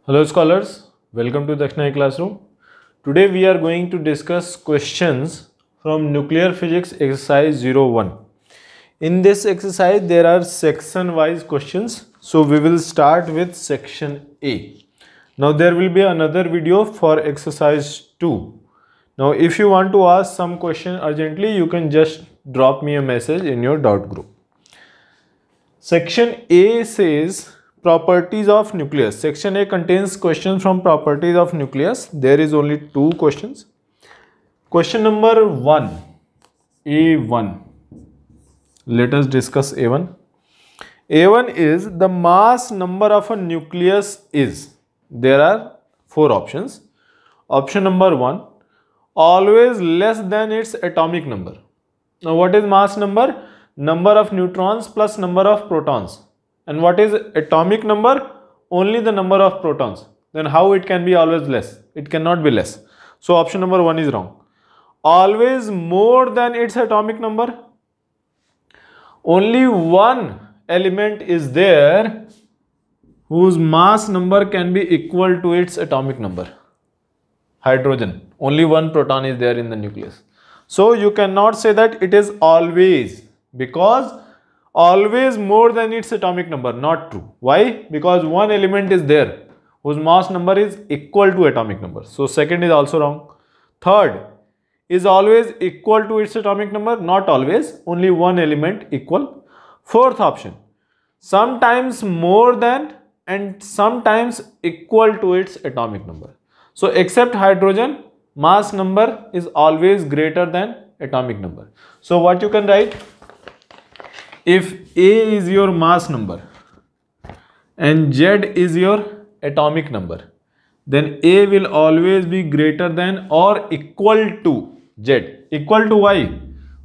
Hello scholars, welcome to Dakshinai classroom. Today we are going to discuss questions from nuclear physics exercise 01. In this exercise there are section wise questions. So we will start with section A. Now there will be another video for exercise 2. Now if you want to ask some question urgently, you can just drop me a message in your doubt group. Section A says properties of nucleus. Section A contains questions from properties of nucleus. There is only 2 questions. Question number 1, A1. Let us discuss A1. A1 is the mass number of a nucleus is. There are 4 options. Option number 1, always less than its atomic number. Now what is mass number? Number of neutrons plus number of protons. And what is atomic number? Only the number of protons. Then how it can be always less? It cannot be less. So option number 1 is wrong. Always more than its atomic number. Only one element is there whose mass number can be equal to its atomic number. Hydrogen. Only one proton is there in the nucleus. So you cannot say that it is always, because always more than its atomic number, not true. Why? Because one element is there whose mass number is equal to atomic number. So second is also wrong. Third, is always equal to its atomic number, not always, only one element equal. Fourth option, sometimes more than and sometimes equal to its atomic number. So except hydrogen, mass number is always greater than atomic number. So what you can write? If A is your mass number and Z is your atomic number, then A will always be greater than or equal to Z. Equal to Y?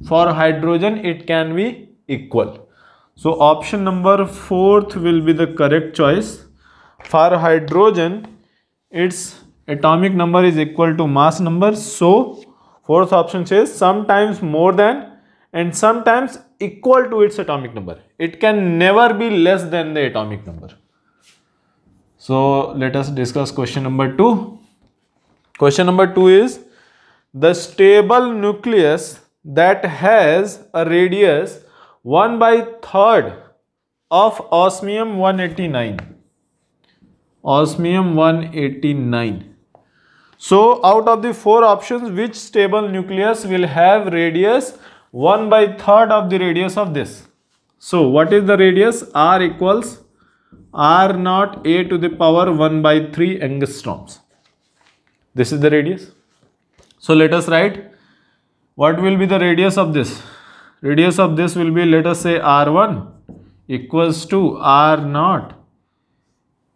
For hydrogen it can be equal. So option number 4th will be the correct choice. For hydrogen its atomic number is equal to mass number. So 4th option says sometimes more than and sometimes equal to its atomic number. It can never be less than the atomic number. So let us discuss question number 2. Question number 2 is the stable nucleus that has a radius 1/3 of osmium 189. Osmium 189. So out of the 4 options, which stable nucleus will have radius 1/3 of the radius of this? So what is the radius? R equals R naught a to the power 1/3 angstroms. This is the radius. So let us write what will be the radius of this. Radius of this will be, let us say, R1 equals to R naught.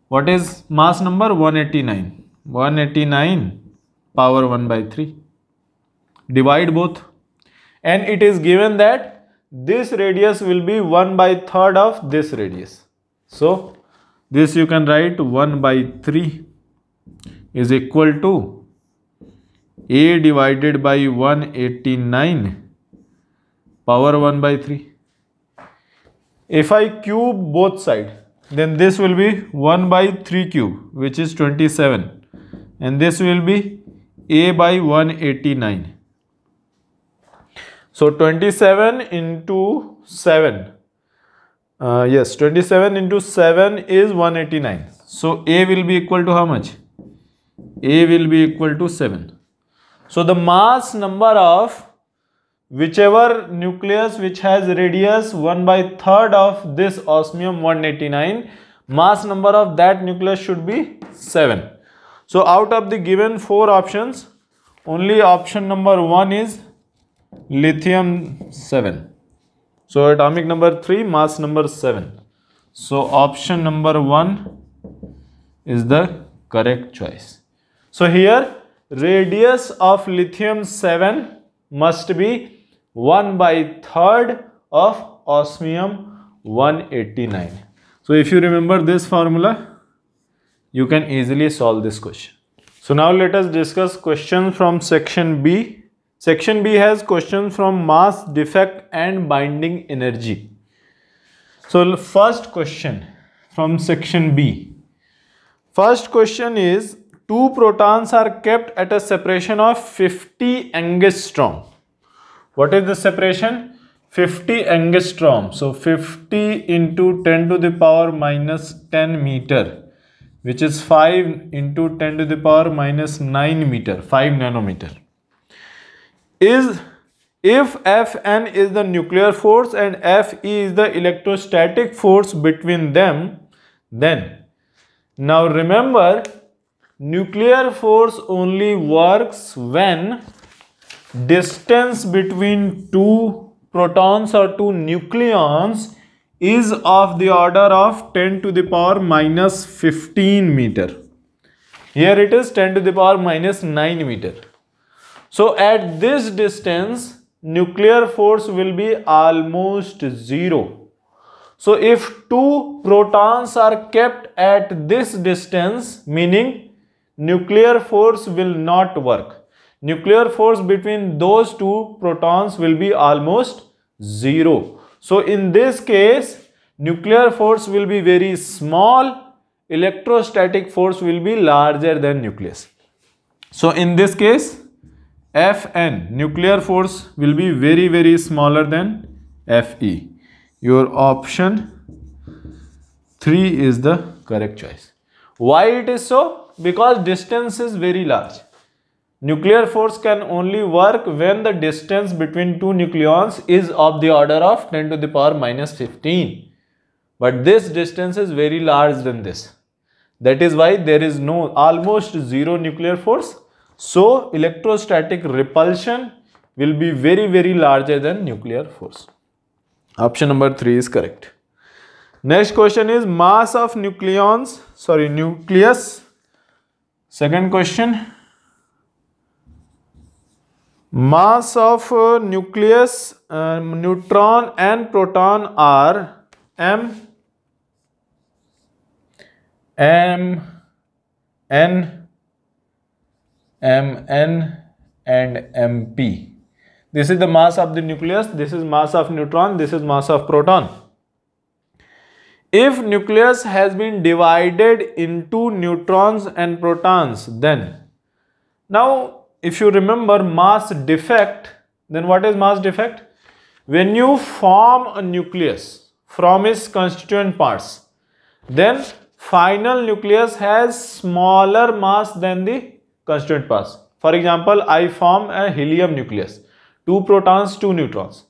What is mass number? 189. 189 power 1/3. Divide both. And it is given that this radius will be 1/3 of this radius. So this you can write 1/3 is equal to A divided by 189 power 1/3. If I cube both sides, then this will be 1/3 cube, which is 27, and this will be A by 189. So 27 into 7. Yes, 27 into 7 is 189. So A will be equal to how much? A will be equal to 7. So the mass number of whichever nucleus which has radius 1/3 of this osmium 189, mass number of that nucleus should be 7. So out of the given 4 options, only option number 1 is lithium 7. So atomic number 3, mass number 7. So option number 1 is the correct choice. So here radius of lithium 7 must be 1/3 of osmium 189. So if you remember this formula, you can easily solve this question. So now let us discuss questions from section B. Section B has questions from mass, defect and binding energy. So first question from section B. First question is, two protons are kept at a separation of 50 angstrom. What is the separation? 50 angstrom. So 50 into 10 to the power minus 10 meter, which is 5 into 10 to the power minus 9 meter, 5 nanometer. Is if Fn is the nuclear force and Fe is the electrostatic force between them, then, now remember, nuclear force only works when distance between two protons or two nucleons is of the order of 10 to the power minus 15 meter. Here it is 10 to the power minus 9 meter. So at this distance, nuclear force will be almost zero. So if two protons are kept at this distance, meaning nuclear force will not work. Nuclear force between those two protons will be almost zero. So in this case, nuclear force will be very small, electrostatic force will be larger than nucleus. So in this case, Fn, nuclear force, will be very, very smaller than Fe. Your option 3 is the correct choice. Why it is so? Because distance is very large. Nuclear force can only work when the distance between two nucleons is of the order of 10 to the power minus 15. But this distance is very large than this. That is why there is no, almost zero nuclear force. So electrostatic repulsion will be very, very larger than nuclear force. Option number 3 is correct. Next question is mass of nucleus. Second question. Mass of nucleus, neutron and proton are m, Mn and Mp. This is the mass of the nucleus, this is mass of neutron, this is mass of proton. If nucleus has been divided into neutrons and protons, then, now if you remember mass defect, then what is mass defect? When you form a nucleus from its constituent parts, then final nucleus has smaller mass than the constituent parts. For example, I form a helium nucleus, 2 protons, 2 neutrons.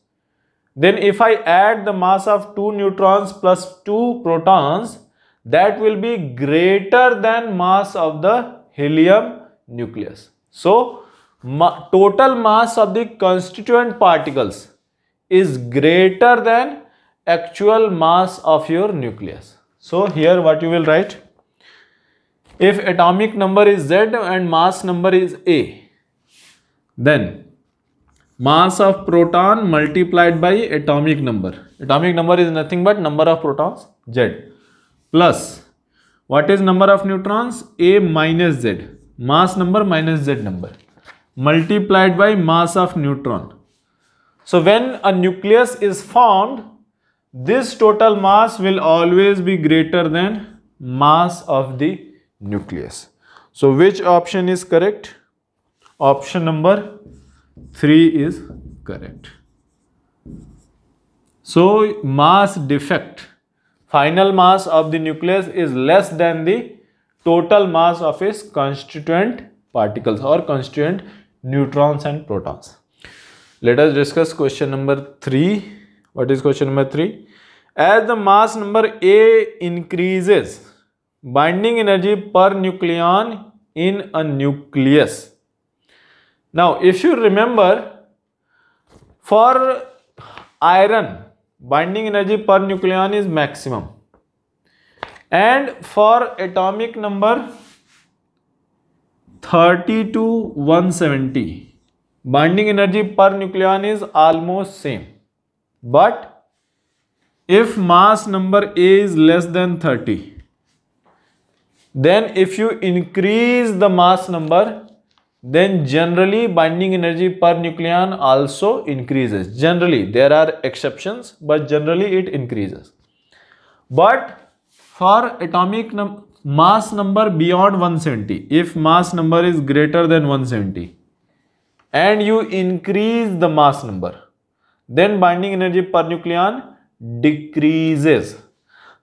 Then if I add the mass of 2 neutrons plus 2 protons, that will be greater than mass of the helium nucleus. So total mass of the constituent particles is greater than actual mass of your nucleus. So here what you will write? If atomic number is Z and mass number is A, then mass of proton multiplied by atomic number. Atomic number is nothing but number of protons, Z, plus what is number of neutrons? A minus Z, mass number minus Z number, multiplied by mass of neutron. So when a nucleus is formed, this total mass will always be greater than mass of the nucleus. So which option is correct? Option number 3 is correct. So mass defect, final mass of the nucleus is less than the total mass of its constituent particles or constituent neutrons and protons. Let us discuss question number 3. What is question number 3? As the mass number A increases, binding energy per nucleon in a nucleus. Now, if you remember, for iron, binding energy per nucleon is maximum. And for atomic number 30 to 170, binding energy per nucleon is almost same. But if mass number A is less than 30, then if you increase the mass number, then generally binding energy per nucleon also increases. Generally, there are exceptions, but generally it increases. But for atomic mass number beyond 170, if mass number is greater than 170 and you increase the mass number, then binding energy per nucleon decreases.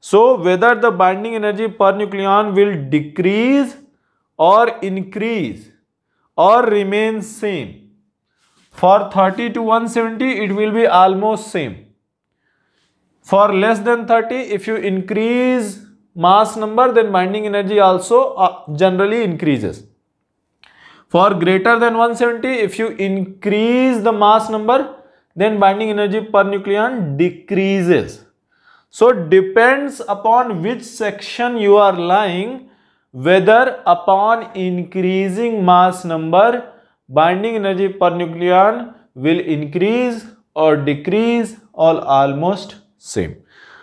So whether the binding energy per nucleon will decrease or increase or remain same. For 30 to 170 it will be almost same. For less than 30, if you increase mass number, then binding energy also generally increases. For greater than 170, if you increase the mass number, then binding energy per nucleon decreases. So depends upon which section you are lying, whether upon increasing mass number, binding energy per nucleon will increase or decrease or almost same.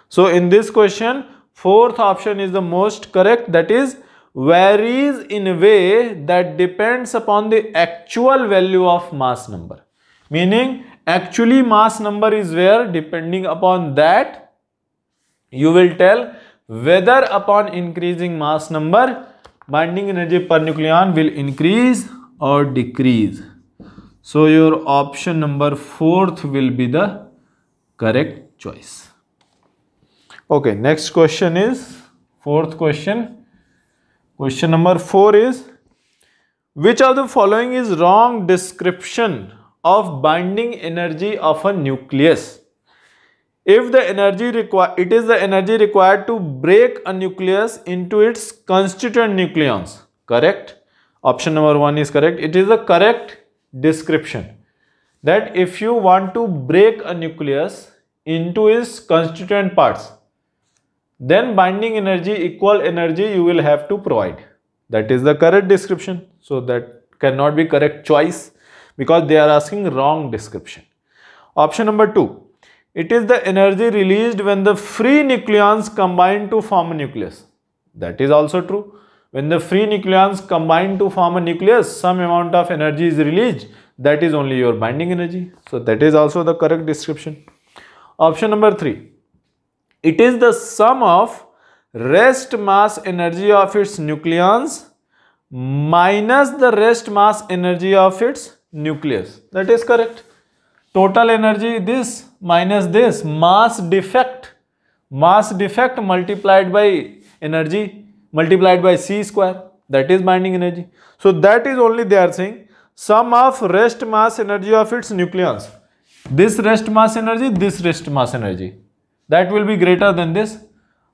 So in this question, fourth option is the most correct, that is varies in a way that depends upon the actual value of mass number. Meaning actually mass number is where, depending upon that you will tell whether upon increasing mass number binding energy per nucleon will increase or decrease. So your option number fourth will be the correct choice. Okay, next question is fourth question. Question number 4 is, which of the following is wrong description of binding energy of a nucleus? If the energy it is the energy required to break a nucleus into its constituent nucleons. Correct? Option number 1 is correct. It is the correct description, that if you want to break a nucleus into its constituent parts, then binding energy, equal energy you will have to provide. That is the correct description. So that cannot be correct choice because they are asking wrong description. Option number 2. It is the energy released when the free nucleons combine to form a nucleus. That is also true. When the free nucleons combine to form a nucleus, some amount of energy is released. That is only your binding energy. So that is also the correct description. Option number 3. It is the sum of rest mass energy of its nucleons minus the rest mass energy of its nucleus. That is correct. Total energy this minus this, mass defect multiplied by energy multiplied by c square, that is binding energy. So that is only they are saying sum of rest mass energy of its nucleons. This rest mass energy, this rest mass energy, that will be greater than this.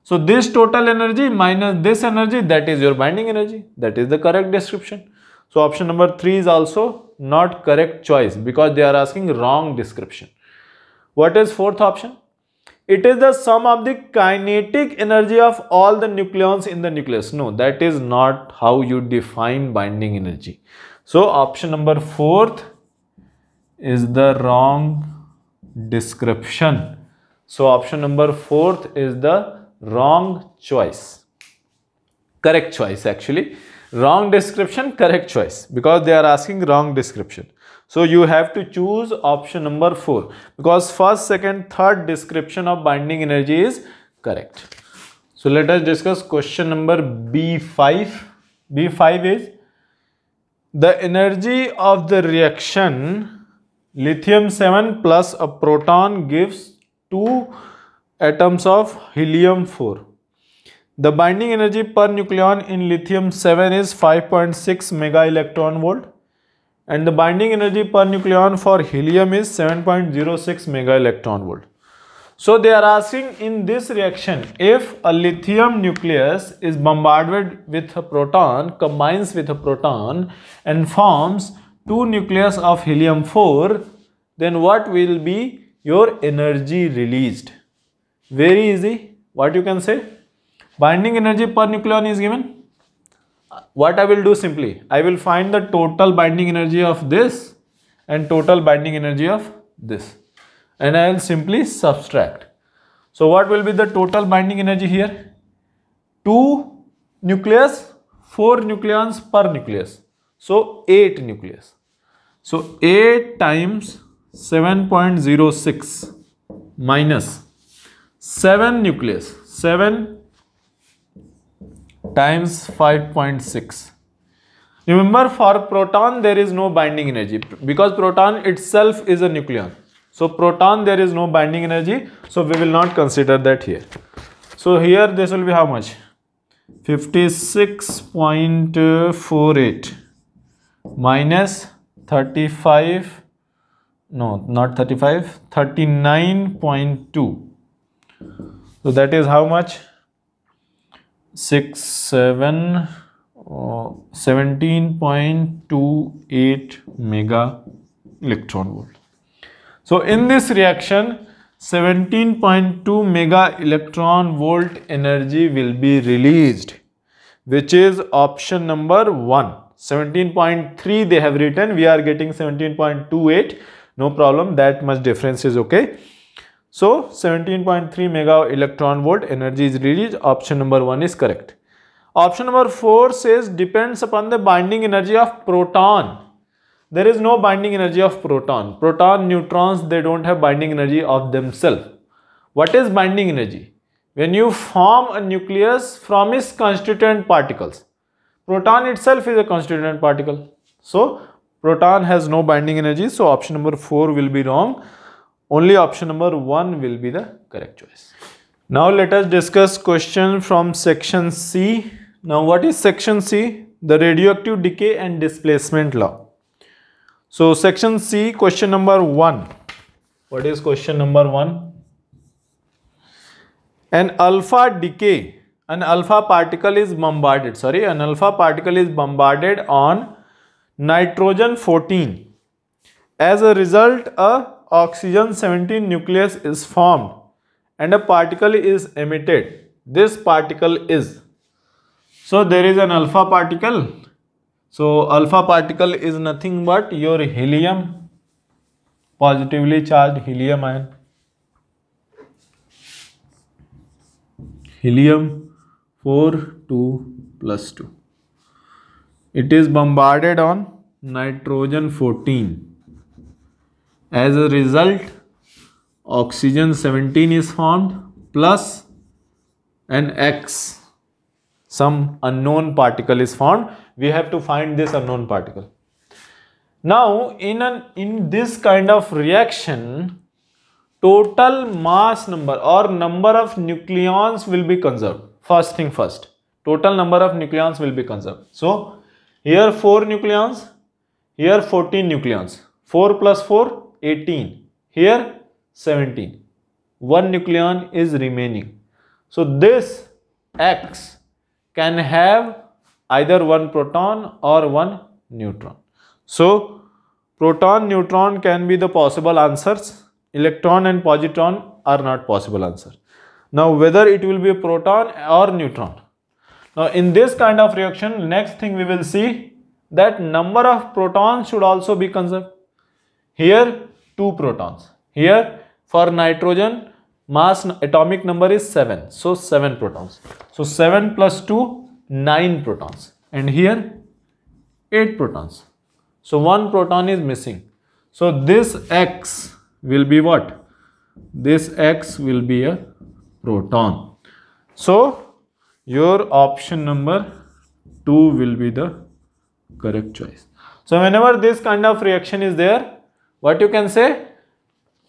So this total energy minus this energy, that is your binding energy. That is the correct description. So option number 3 is also not correct choice because they are asking wrong description. What is fourth option? It is the sum of the kinetic energy of all the nucleons in the nucleus. No, that is not how you define binding energy. So option number 4th is the wrong description. So option number 4th is the wrong choice. Correct choice actually. Wrong description, correct choice, because they are asking wrong description. So you have to choose option number 4 because first, second, third description of binding energy is correct. So let us discuss question number B5. B5 is the energy of the reaction lithium 7 plus a proton gives 2 atoms of helium 4. The binding energy per nucleon in lithium 7 is 5.6 mega electron volt and the binding energy per nucleon for helium is 7.06 mega electron volt. So they are asking in this reaction, if a lithium nucleus is bombarded with a proton, combines with a proton and forms 2 nucleus of helium 4, then what will be your energy released? Very easy. What you can say? Binding energy per nucleon is given. What I will do simply, I will find the total binding energy of this and total binding energy of this and I will simply subtract. So what will be the total binding energy here? 2 nucleus, 4 nucleons per nucleus. So 8 nucleus. So 8 times 7.06 minus 7 nucleus. 7 times 5.6. Remember, for proton there is no binding energy because proton itself is a nucleon. So proton there is no binding energy, so we will not consider that here. So here this will be how much? 56.48 minus 35, no, not 35, 39.2. So that is how much? 17.28 mega electron volt. So in this reaction, 17.2 mega electron volt energy will be released, which is option number 1. 17.3 they have written, we are getting 17.28, no problem, that much difference is okay. So 17.3 mega electron volt energy is released, option number 1 is correct. Option number 4 says depends upon the binding energy of proton. There is no binding energy of proton. Proton, neutrons, they don't have binding energy of themselves. What is binding energy? When you form a nucleus from its constituent particles. Proton itself is a constituent particle. So proton has no binding energy. So option number 4 will be wrong. Only option number 1 will be the correct choice. Now let us discuss question from section C. Now what is section C? The radioactive decay and displacement law. So section C, question number 1. What is question number 1? An alpha particle is bombarded on nitrogen 14. As a result, a oxygen 17 nucleus is formed and a particle is emitted. This particle is. So there is an alpha particle. So alpha particle is nothing but your helium, positively charged helium ion. Helium 4, 2 plus 2. It is bombarded on nitrogen 14. As a result, oxygen 17 is formed plus an X. Some unknown particle is formed. We have to find this unknown particle. Now, in this kind of reaction, total mass number or number of nucleons will be conserved. First thing first, total number of nucleons will be conserved. So, here 4 nucleons, here 14 nucleons. 4 plus 4, 18. Here 17. 1 nucleon is remaining. So, this X can have either 1 proton or 1 neutron. So, proton, neutron can be the possible answers. Electron and positron are not possible answer. Now, whether it will be a proton or neutron. Now, in this kind of reaction, next thing we will see that number of protons should also be conserved. Here, 2 protons. Here, for nitrogen, mass atomic number is 7. So, 7 protons. So, 7 plus 2, 9 protons. And here, 8 protons. So, 1 proton is missing. So, this X will be what? This X will be a proton. So, your option number 2 will be the correct choice. So, whenever this kind of reaction is there, what you can say?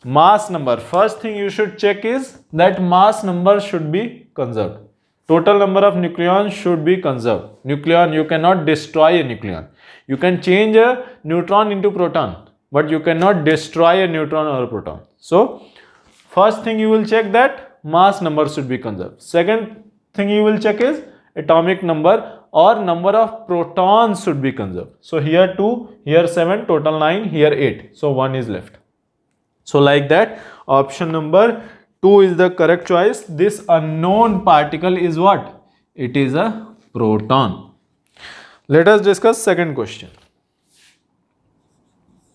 Mass number. First thing you should check is that mass number should be conserved. Total number of nucleons should be conserved. Nucleon, you cannot destroy a nucleon. You can change a neutron into proton, but you cannot destroy a neutron or a proton. So, first thing you will check that mass number should be conserved. Second thing you will check is atomic number or number of protons should be conserved. So, here 2, here 7, total 9, here 8. So, 1 is left. So, like that, option number 2 is the correct choice. This unknown particle is what? It is a proton. Let us discuss second question.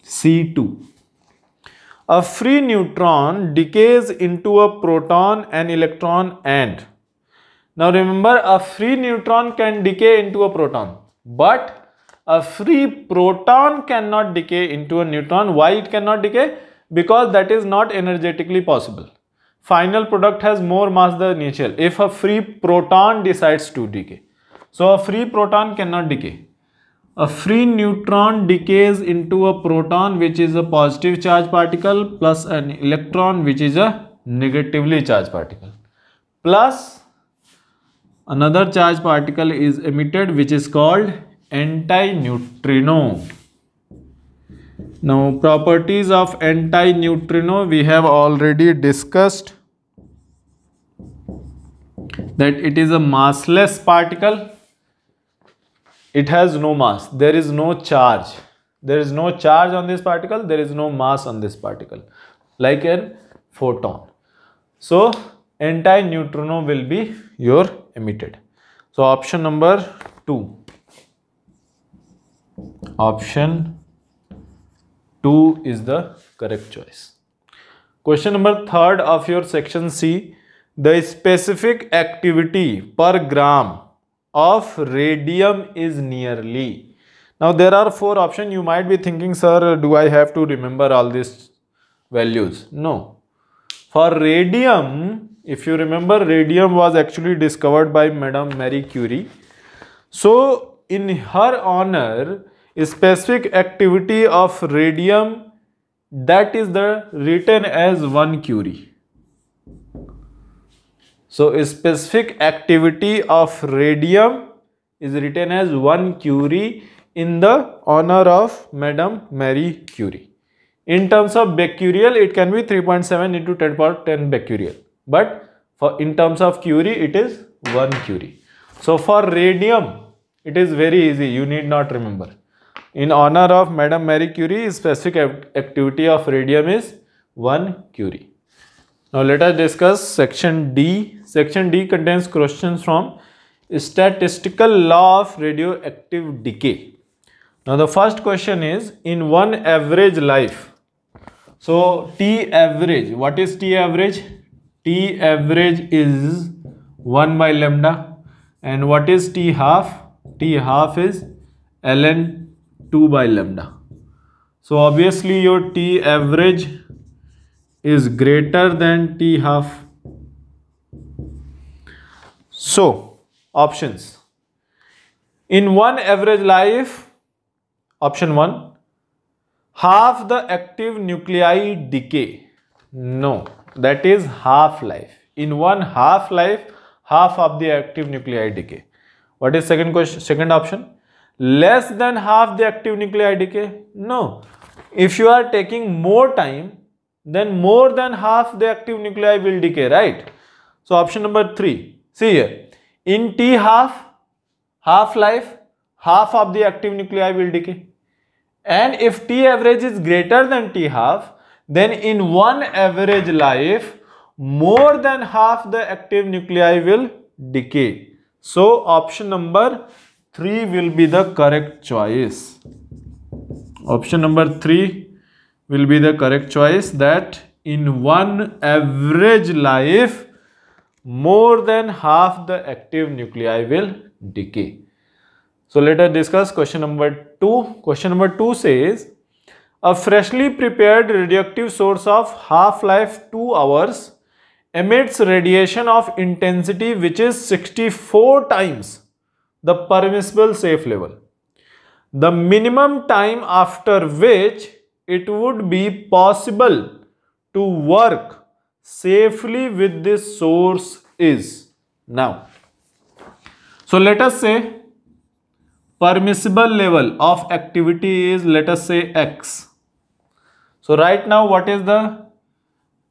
C2. A free neutron decays into a proton, an electron and. Now remember, a free neutron can decay into a proton, but a free proton cannot decay into a neutron. Why it cannot decay? Because that is not energetically possible. Final product has more mass than initial if a free proton decides to decay. So a free proton cannot decay. A free neutron decays into a proton, which is a positive charge particle, plus an electron, which is a negatively charged particle, plus another charged particle is emitted, which is called antineutrino. Now, properties of antineutrino we have already discussed, that it is a massless particle. It has no mass. There is no charge. There is no charge on this particle. There is no mass on this particle, like a photon. So, antineutrino will be your emitted. So, option number 2. Option 2 is the correct choice. Question number 3 of your section C. The specific activity per gram of radium is nearly. Now there are 4 options. You might be thinking, sir, do I have to remember all these values? No. For radium, if you remember, radium was actually discovered by Madame Marie Curie. So in her honor, a specific activity of radium, that is the written as 1 Curie. So a specific activity of radium is written as 1 Curie in the honor of Madame Marie Curie. In terms of becquerel, it can be 3.7 into 10 power 10 becquerel. But in terms of Curie, it is 1 Curie. So for radium, it is very easy. You need not remember. In honor of Madame Marie Curie, specific activity of radium is 1 Curie. Now let us discuss section D. Section D contains questions from statistical law of radioactive decay. Now the first question is, in one average life. So T average, what is T average? T average is 1 by lambda. And what is T half? T half is ln 2 by lambda. So obviously your T average is greater than T half. So options. In one average life, option 1, half the active nuclei decay. No, that is half-life. In one half-life, half of the active nuclei decay. What is second option? Less than half the active nuclei decay? No. If you are taking more time, then more than half the active nuclei will decay, right? So option number 3. See here. In T half-life, half of the active nuclei will decay. And if T average is greater than T half, then in one average life, more than half the active nuclei will decay. So option number 3 will be the correct choice. Option number 3 will be the correct choice, that in one average life, more than half the active nuclei will decay. So let us discuss question number 2. Question number 2 says, a freshly prepared radioactive source of half-life 2 hours emits radiation of intensity which is 64 times the permissible safe level. The minimum time after which it would be possible to work safely with this source is. Now, so let us say permissible level of activity is, let us say, X. So right now what is the,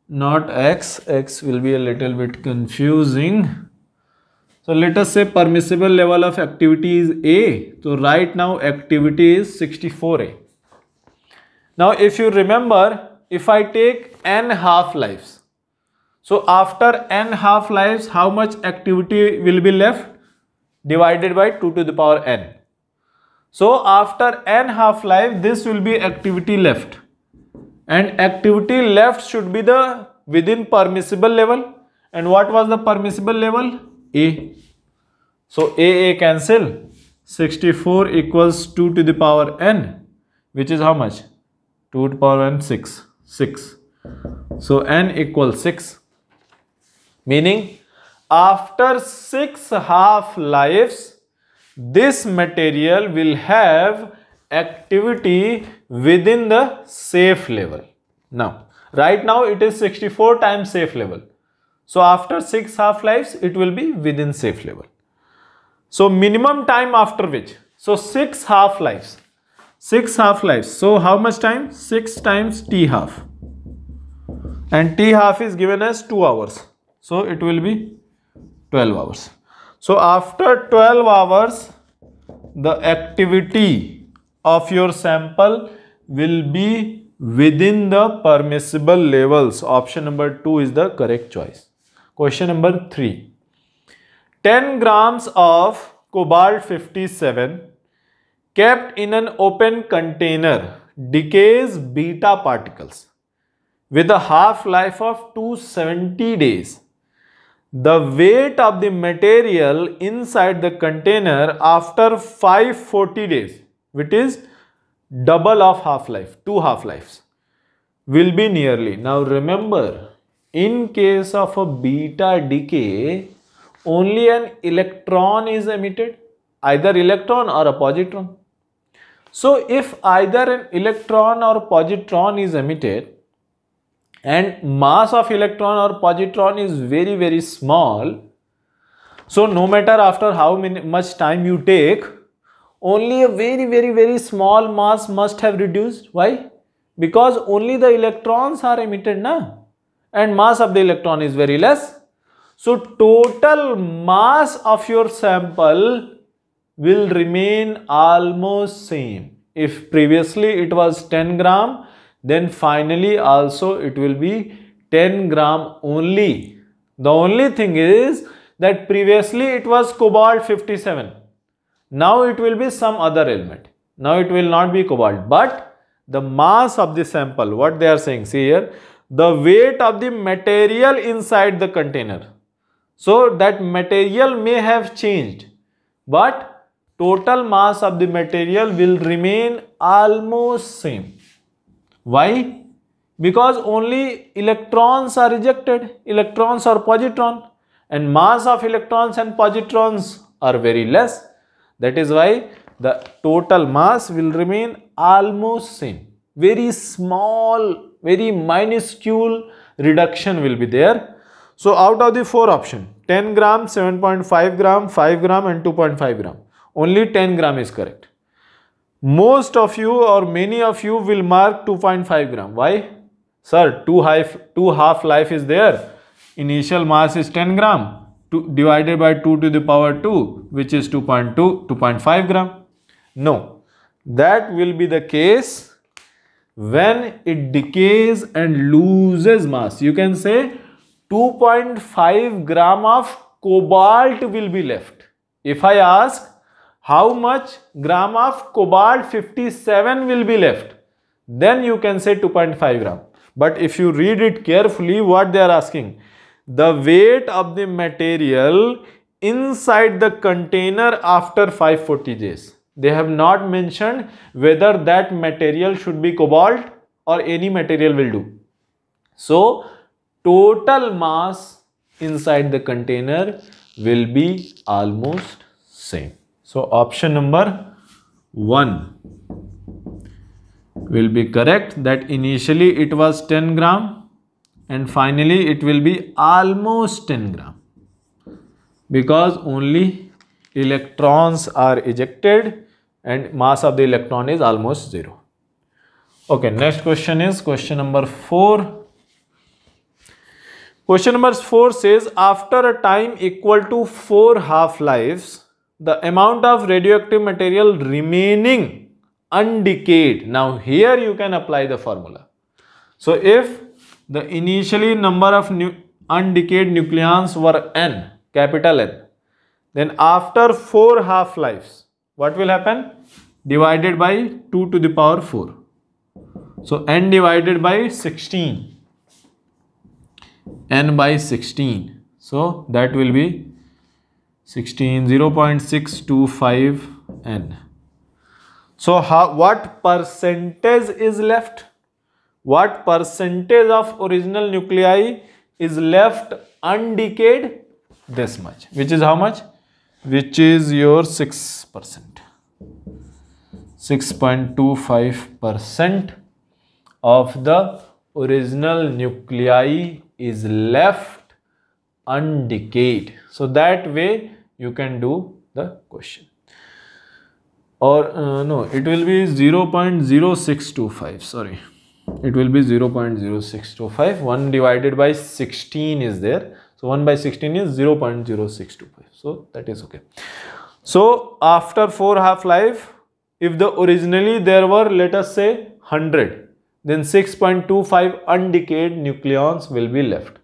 not X, X will be a little bit confusing. So let us say permissible level of activity is A. So right now activity is 64A. Now if you remember, if I take n half-lives, so after n half-lives, how much activity will be left? Divided by 2 to the power n. So after n half-life, this will be activity left. And activity left should be the within permissible level. And what was the permissible level? A. So A cancel. 64 equals 2 to the power n, which is how much? 2 to the power n, 6. 6. So n equals 6. Meaning after 6 half-lives, this material will have activity within the safe level. Now, right now it is 64 times safe level. So after 6 half-lives, it will be within safe level. So minimum time after which? So 6 half-lives. 6 half-lives. So how much time? 6 times T half. And T half is given as 2 hours. So it will be 12 hours. So after 12 hours, the activity of your sample will be within the permissible levels. Option number 2 is the correct choice. Question number 3. 10 grams of cobalt 57 kept in an open container decays beta particles with a half-life of 270 days. The weight of the material inside the container after 540 days, which is double of half-life, 2 half-lives, will be nearly. Now remember, in case of a beta decay, only an electron is emitted, either electron or a positron. So if either an electron or positron is emitted, and mass of electron or positron is very, very small, so no matter after how much time you take, only a very, very, very small mass must have reduced. Why? Because only the electrons are emitted, na? And mass of the electron is very less. So total mass of your sample will remain almost same. If previously it was 10 gram, then finally also it will be 10 gram only. The only thing is that previously it was cobalt 57. Now it will be some other element. Now it will not be cobalt, but the mass of the sample, what they are saying, see here, the weight of the material inside the container. So that material may have changed, but total mass of the material will remain almost same. Why? Because only electrons are ejected, electrons or positron, and mass of electrons and positrons are very less. That is why the total mass will remain almost same. Very small, very minuscule reduction will be there. So out of the 4 options, 10 gram, 7.5 gram, 5 gram and 2.5 gram, only 10 gram is correct. Most of you or many of you will mark 2.5 gram. Why? Sir, 2 half-life is there. Initial mass is 10 gram. Divided by 2 to the power 2, which is 2.5 gram. No, that will be the case when it decays and loses mass. You can say 2.5 gram of cobalt will be left. If I ask how much gram of cobalt 57 will be left, then you can say 2.5 gram. But if you read it carefully, what they are asking, the weight of the material inside the container after 540 days. They have not mentioned whether that material should be cobalt or any material will do. So total mass inside the container will be almost same. So option number 1 will be correct, that initially it was 10 gram and finally it will be almost 10 gram because only electrons are ejected and mass of the electron is almost 0. Okay, next question is question number 4. Question number 4 says, after a time equal to 4 half-lives, the amount of radioactive material remaining undecayed. Now here you can apply the formula. So if the initially number of undecayed nucleons were n, capital N, then after 4 half-lives, what will happen? Divided by 2 to the power 4. So n divided by 16. N by 16. So that will be 16, 0.625 N. So what percentage is left? What percentage of original nuclei is left undecayed? This much, which is how much? which is your 6%. 6.25% of the original nuclei is left undecayed. So that way you can do the question. Or no, it will be 0.0625, sorry. It will be 0.0625. 1 divided by 16 is there. So 1 by 16 is 0.0625. So that is okay. So after 4 half-life, if the originally there were, let us say 100, then 6.25 undecayed nucleons will be left.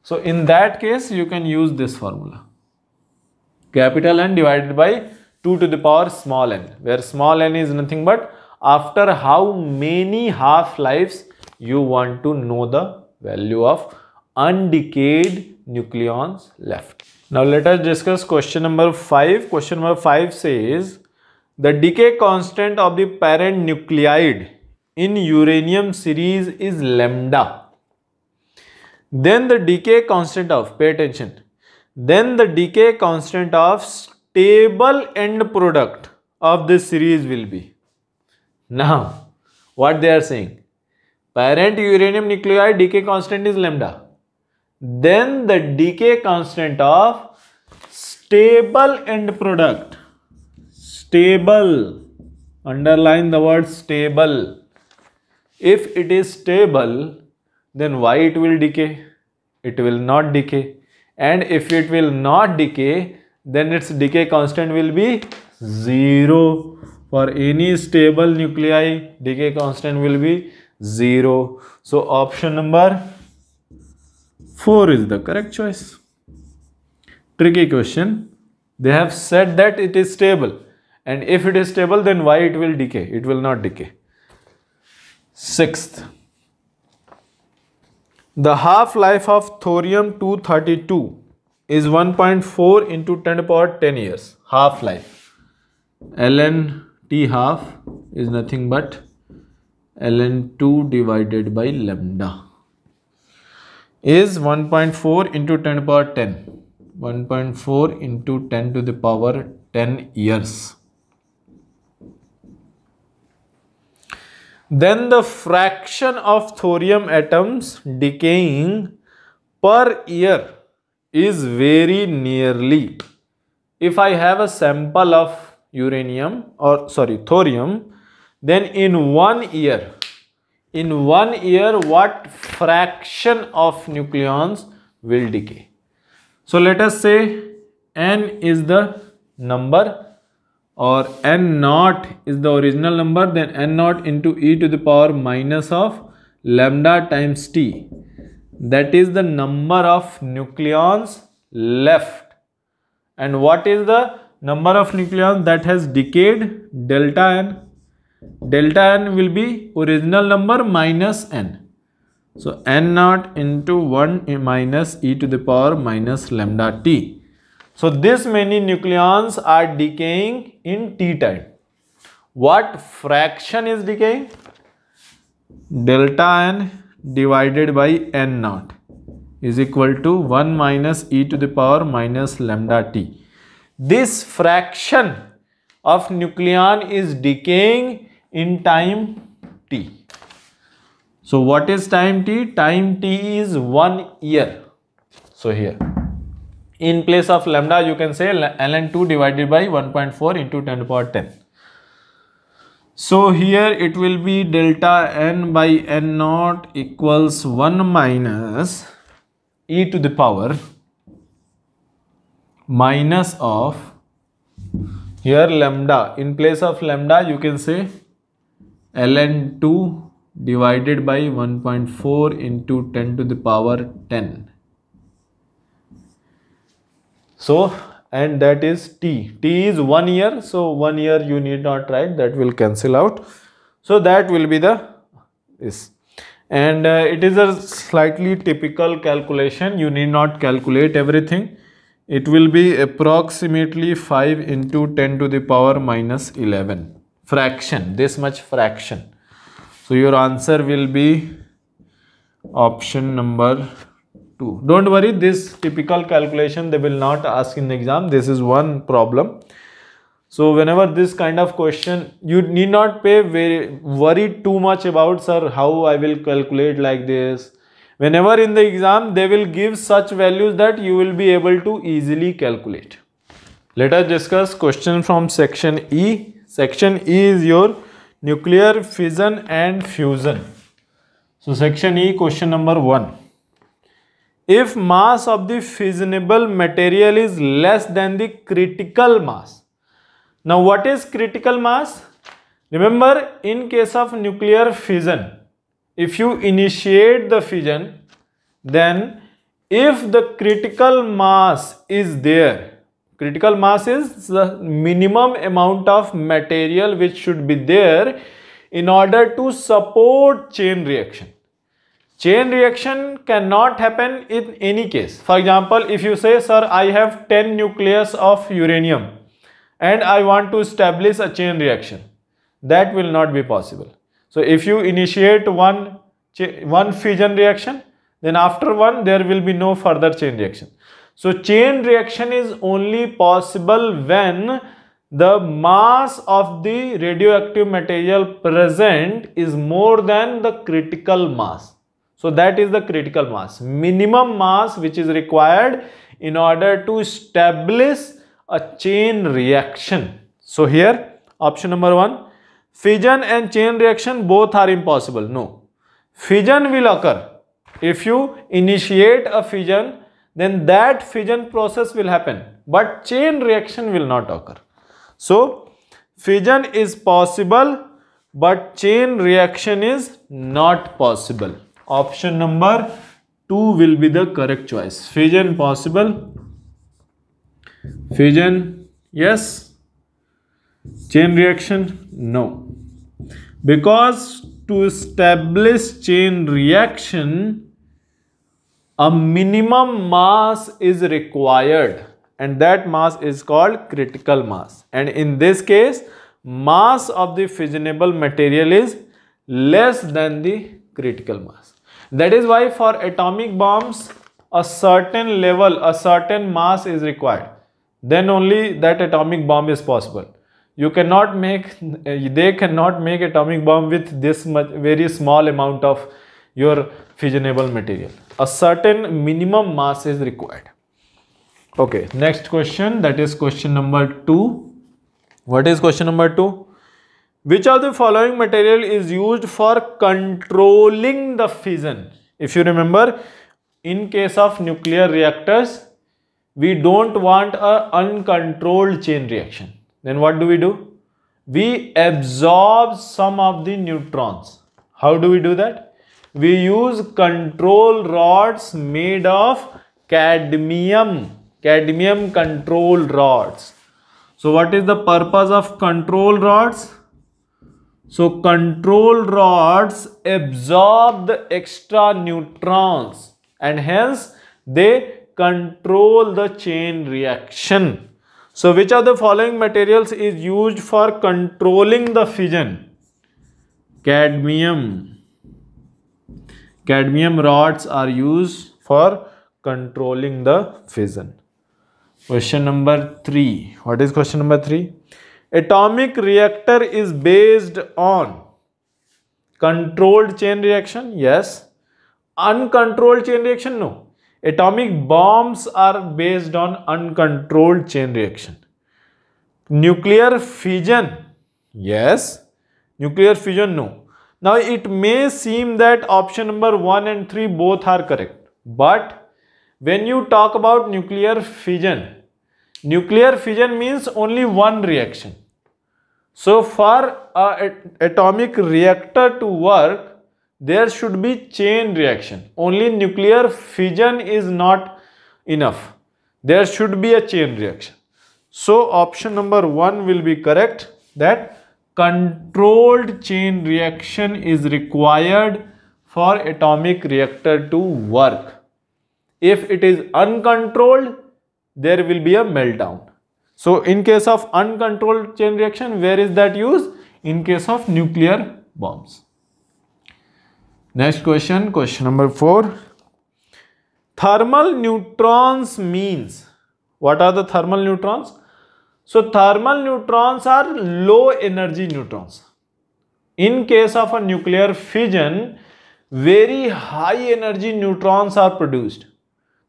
So in that case, you can use this formula. Capital N divided by 2 to the power small n, where small n is nothing but after how many half-lives you want to know the value of undecayed nucleons left. Now let us discuss question number 5. Question number 5 says the decay constant of the parent nuclide in uranium series is lambda. Then the decay constant of, pay attention, then the decay constant of stable end product of this series will be. Now, what they are saying? Parent uranium nuclide decay constant is lambda. Then the decay constant of stable end product. Stable. Underline the word stable. If it is stable, then why it will decay? It will not decay. And if it will not decay, then its decay constant will be 0. For any stable nuclei, decay constant will be 0. So option number 4 is the correct choice. Tricky question. They have said that it is stable. And if it is stable, then why it will decay? It will not decay. 6th. The half-life of thorium-232 is 1.4 into 10 to the power 10 years. Half-life. ln T half is nothing but ln 2 divided by lambda is 1.4 into 10 to the power 10. 1.4 into 10 to the power 10 years. Then the fraction of thorium atoms decaying per year is very nearly. If I have a sample of thorium, then in 1 year, what fraction of nucleons will decay? So let us say n is the number, or n naught is the original number, then n naught into e to the power minus of lambda times t. That is the number of nucleons left. And what is the number of nucleons that has decayed? Delta n. Delta n will be original number minus n. So n naught into 1 minus e to the power minus lambda t. So this many nucleons are decaying in t time. What fraction is decaying? Delta n divided by n naught is equal to 1 minus e to the power minus lambda t. This fraction of nucleon is decaying in time t. So what is time t? Time t is 1 year. So here, in place of lambda, you can say ln 2 divided by 1.4 into 10 to the power 10. So here it will be delta n by n naught equals 1 minus e to the power minus of, here lambda, in place of lambda you can say ln 2 divided by 1.4 into 10 to the power 10. So, and that is t. T is 1 year. So 1 year you need not write, that will cancel out. So that will be this. And it is a slightly typical calculation. You need not calculate everything. It will be approximately 5 into 10 to the power minus 11. Fraction, this much fraction. So your answer will be option number 2. Don't worry, this typical calculation they will not ask in the exam. This is one problem. So whenever this kind of question, you need not worry too much about, sir, how I will calculate like this. Whenever in the exam they will give such values that you will be able to easily calculate. Let us discuss question from section E. Section E is your nuclear fission and fusion. So section E, question number 1. If mass of the fissionable material is less than the critical mass. Now what is critical mass? Remember, in case of nuclear fission, if you initiate the fission, then if the critical mass is there, critical mass is the minimum amount of material which should be there in order to support chain reaction. Chain reaction cannot happen in any case. For example, if you say, sir, I have 10 nucleus of uranium and I want to establish a chain reaction, that will not be possible. So if you initiate one fission reaction, then after one there will be no further chain reaction. So chain reaction is only possible when the mass of the radioactive material present is more than the critical mass. So that is the critical mass, minimum mass which is required in order to establish a chain reaction. So here option number 1, fission and chain reaction both are impossible. No, fission will occur. If you initiate a fission, then that fission process will happen, but chain reaction will not occur. So fission is possible, but chain reaction is not possible. Option number 2 will be the correct choice. Fission possible, fission yes, chain reaction no. Because to establish chain reaction, a minimum mass is required, and that mass is called critical mass. And in this case, mass of the fissionable material is less than the critical mass. That is why for atomic bombs, a certain level, a certain mass is required. Then only that atomic bomb is possible. You cannot make, they cannot make atomic bomb with this much, very small amount of your fissionable material. A certain minimum mass is required. Okay, next question, that is question number 2. What is question number 2? Which of the following material is used for controlling the fission? If you remember, in case of nuclear reactors, we don't want an uncontrolled chain reaction. Then what do? We absorb some of the neutrons. How do we do that? We use control rods made of cadmium control rods. So what is the purpose of control rods? So control rods absorb the extra neutrons and hence they control the chain reaction. So which of the following materials is used for controlling the fission? Cadmium. Cadmium rods are used for controlling the fission. Question number 3. What is question number 3? Atomic reactor is based on controlled chain reaction? Yes. Uncontrolled chain reaction? No. Atomic bombs are based on uncontrolled chain reaction. Nuclear fission? Yes. Nuclear fission? No. Now it may seem that option number 1 and 3 both are correct. But when you talk about nuclear fission means only one reaction. So for an atomic reactor to work, there should be chain reaction. Only nuclear fission is not enough. There should be a chain reaction. So option number 1 will be correct, that controlled chain reaction is required for atomic reactor to work. If it is uncontrolled, there will be a meltdown. So in case of uncontrolled chain reaction, where is that used? In case of nuclear bombs. Next question, question number 4. Thermal neutrons means, what are the thermal neutrons? So thermal neutrons are low energy neutrons. In case of a nuclear fission, very high energy neutrons are produced.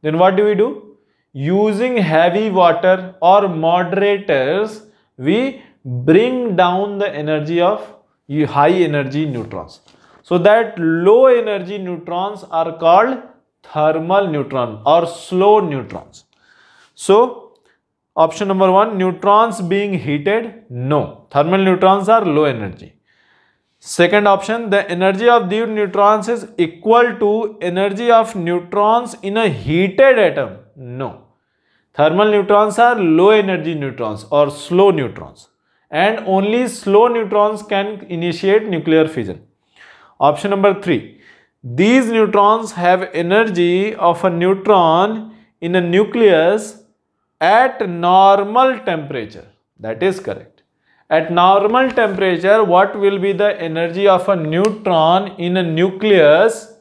Then what do we do? Using heavy water or moderators, we bring down the energy of high energy neutrons. So that low energy neutrons are called thermal neutron or slow neutrons. So option number 1, neutrons being heated, no. Thermal neutrons are low energy. Second option, the energy of these neutrons is equal to energy of neutrons in a heated atom, no. Thermal neutrons are low energy neutrons or slow neutrons, and only slow neutrons can initiate nuclear fission. Option number 3, these neutrons have energy of a neutron in a nucleus at normal temperature. That is correct. At normal temperature, what will be the energy of a neutron in a nucleus?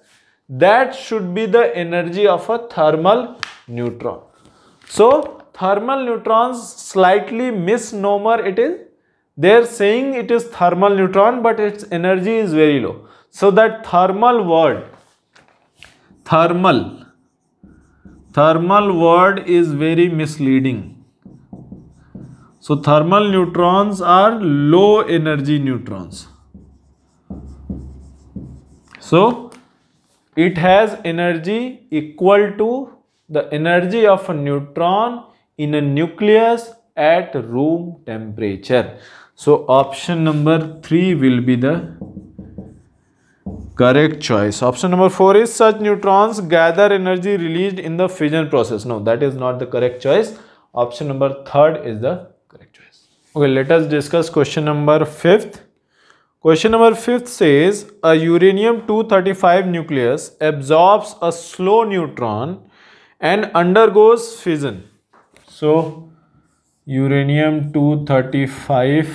That should be the energy of a thermal neutron. So thermal neutrons, slightly misnomer it is. They are saying it is thermal neutron, but its energy is very low. So that thermal word is very misleading. So thermal neutrons are low energy neutrons. So it has energy equal to the energy of a neutron in a nucleus at room temperature. So option number 3 will be the correct choice. Option number 4 is such neutrons gather energy released in the fission process. No, that is not the correct choice. Option number 3 is the correct choice. Okay, let us discuss question number 5th. Question number 5th says a uranium-235 nucleus absorbs a slow neutron and undergoes fission. So uranium-235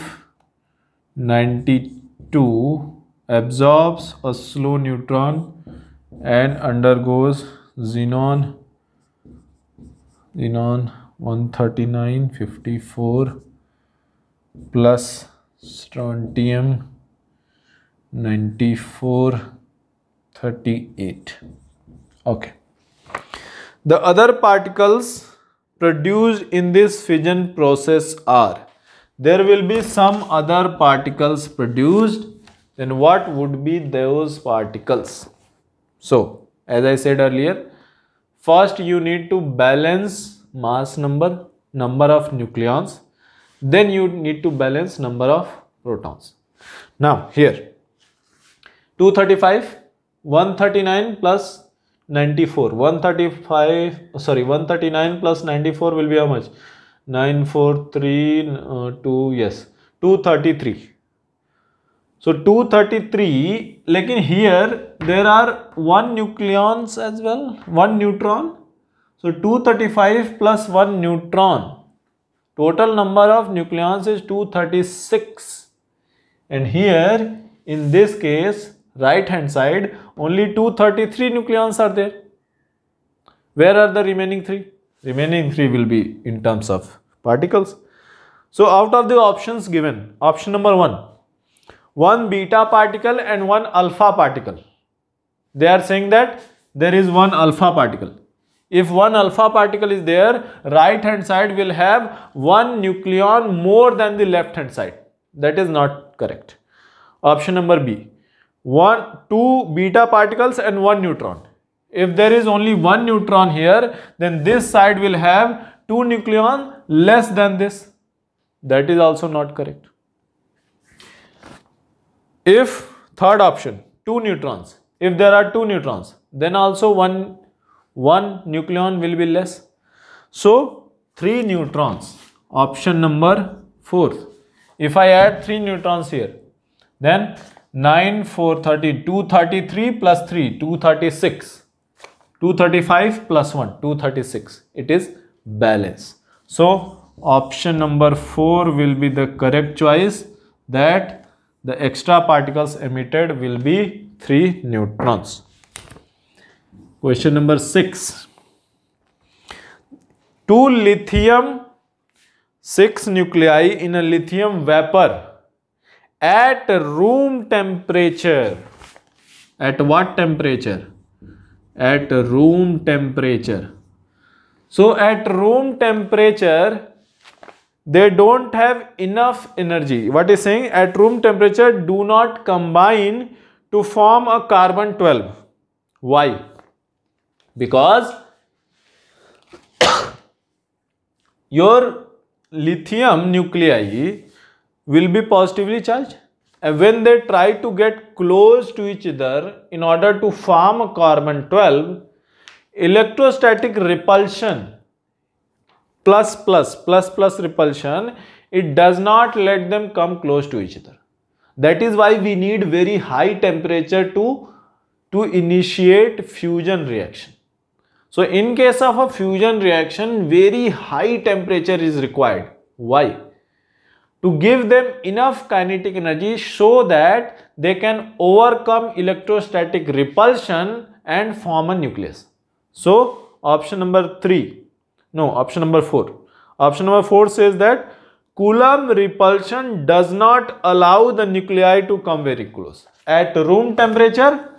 92 absorbs a slow neutron and undergoes xenon 139 54 plus strontium 94 38. Okay. The other particles produced in this fission process are, there will be some other particles produced. Then what would be those particles? So as I said earlier, first you need to balance mass number of nucleons, then you need to balance number of protons. Now here 235, 139 plus 94, 139 plus 94 will be how much? 943 yes, 233. So 233, lekin here there are 1 nucleons as well, 1 neutron. So 235 plus 1 neutron, total number of nucleons is 236. And here in this case, right hand side, only 233 nucleons are there. Where are the remaining 3? Remaining 3 will be in terms of particles. So out of the options given, option number 1 beta particle and 1 alpha particle. They are saying that there is 1 alpha particle. If 1 alpha particle is there, right hand side will have 1 nucleon more than the left hand side. That is not correct. Option number B, 2 beta particles and 1 neutron. If there is only 1 neutron here, then this side will have 2 nucleon less than this. That is also not correct. If third option, 2 neutrons, if there are 2 neutrons, then also one nucleon will be less. So 3 neutrons, option number 4. If I add 3 neutrons here, then 9, 4, 30, 233 plus 3, 236, 235 plus 1, 236. It is balance. So option number 4 will be the correct choice, that the extra particles emitted will be 3 neutrons. Question number 6. two lithium 6 nuclei in a lithium vapor at room temperature. At what temperature? At room temperature. So at room temperature, they don't have enough energy. What is saying? At room temperature, do not combine to form a carbon 12. Why? Because your lithium nuclei will be positively charged, and when they try to get close to each other in order to form a carbon 12, electrostatic repulsion plus repulsion, it does not let them come close to each other. That is why we need very high temperature to initiate fusion reaction. So in case of a fusion reaction, very high temperature is required. Why? To give them enough kinetic energy so that they can overcome electrostatic repulsion and form a nucleus. So option number 4. Option number 4 says that Coulomb repulsion does not allow the nuclei to come very close. At room temperature,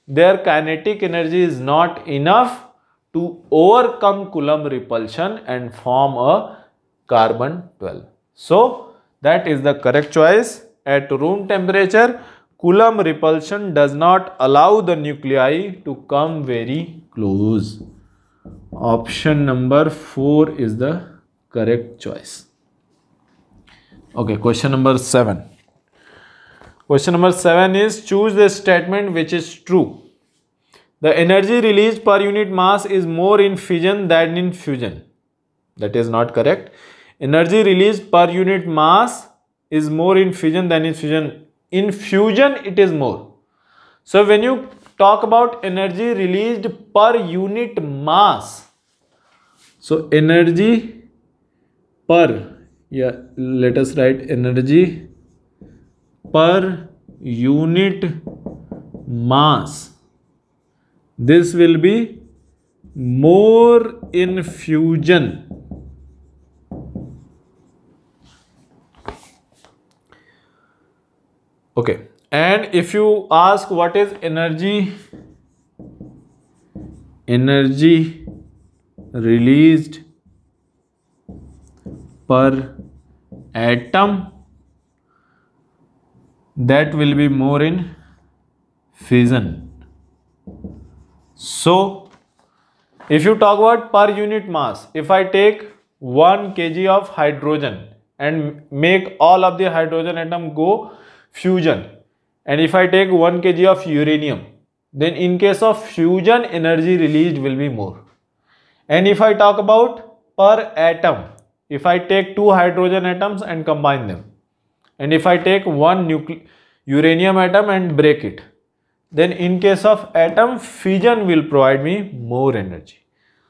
their kinetic energy is not enough to overcome Coulomb repulsion and form a carbon 12. So that is the correct choice. At room temperature, Coulomb repulsion does not allow the nuclei to come very close. Option number 4 is the correct choice. Okay, question number 7. Question number 7 is choose the statement which is true. The energy released per unit mass is more in fission than in fusion. That is not correct. Energy released per unit mass is more in fission than in fusion. In fusion, it is more. So when you talk about energy released per unit mass, so energy per, let us write energy per unit mass. This will be more in fusion. Okay, and if you ask what is energy released per atom, that will be more in fission. So if you talk about per unit mass, if I take 1 kg of hydrogen and make all of the hydrogen atom go fusion, and if I take 1 kg of uranium, then in case of fusion, energy released will be more. And if I talk about per atom, if I take 2 hydrogen atoms and combine them, and if I take 1 uranium atom and break it, then in case of atom, fission will provide me more energy.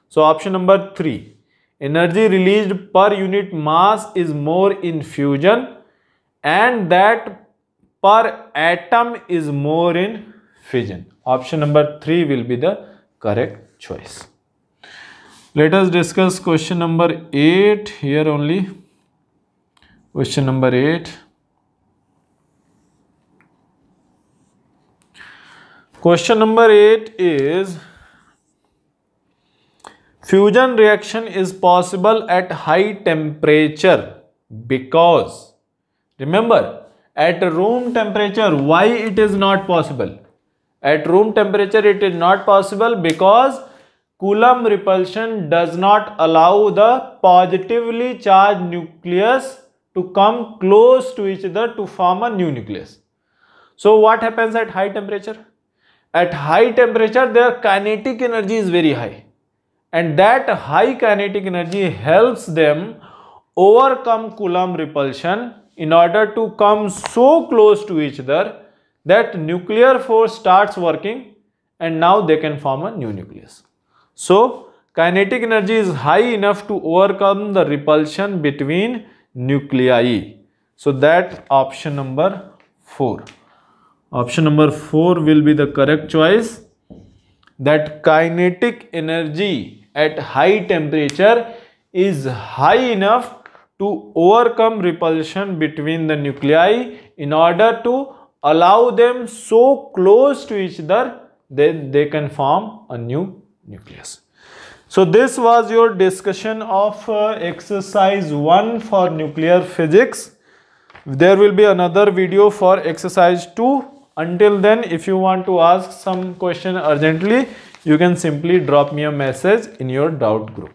So option number 3, energy released per unit mass is more in fusion, and that per atom is more in fission. Option number 3 will be the correct choice. Let us discuss question number 8 here only. Question number 8. Question number 8 is fusion reaction is possible at high temperature because, remember, at room temperature, why it is not possible? At room temperature it is not possible because Coulomb repulsion does not allow the positively charged nucleus to come close to each other to form a new nucleus. So what happens at high temperature? At high temperature, their kinetic energy is very high, and that high kinetic energy helps them overcome Coulomb repulsion in order to come so close to each other that nuclear force starts working, and now they can form a new nucleus. So kinetic energy is high enough to overcome the repulsion between nuclei. So that option number 4. Option number 4 will be the correct choice. that kinetic energy at high temperature is high enough to overcome repulsion between the nuclei in order to allow them so close to each other that they can form a new nucleus. So this was your discussion of exercise 1 for nuclear physics. There will be another video for exercise 2. Until then, if you want to ask some question urgently, you can simply drop me a message in your doubt group.